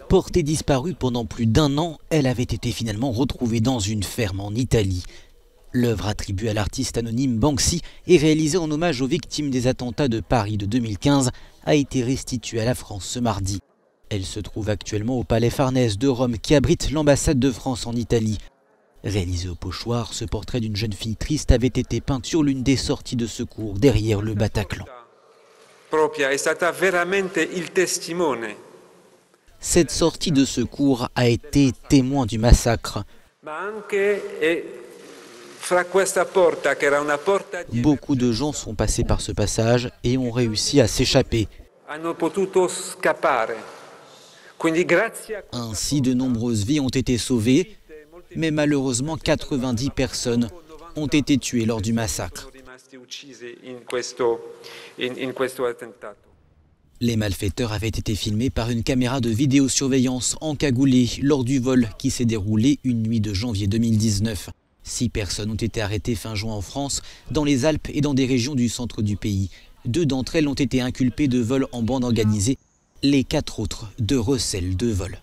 Portée disparue pendant plus d'1 an, elle avait été finalement retrouvée dans une ferme en Italie. L'œuvre attribuée à l'artiste anonyme Banksy et réalisée en hommage aux victimes des attentats de Paris de 2015 a été restituée à la France ce mardi. Elle se trouve actuellement au Palais Farnèse de Rome qui abrite l'ambassade de France en Italie. Réalisé au pochoir, ce portrait d'une jeune fille triste avait été peint sur l'une des sorties de secours derrière le Bataclan. Cette sortie de secours a été témoin du massacre. Beaucoup de gens sont passés par ce passage et ont réussi à s'échapper. Ainsi, de nombreuses vies ont été sauvées, mais malheureusement 90 personnes ont été tuées lors du massacre. Les malfaiteurs avaient été filmés par une caméra de vidéosurveillance encagoulée lors du vol qui s'est déroulé une nuit de janvier 2019. 6 personnes ont été arrêtées fin juin en France, dans les Alpes et dans des régions du centre du pays. 2 d'entre elles ont été inculpées de vol en bande organisée, les 4 autres de recel de vol.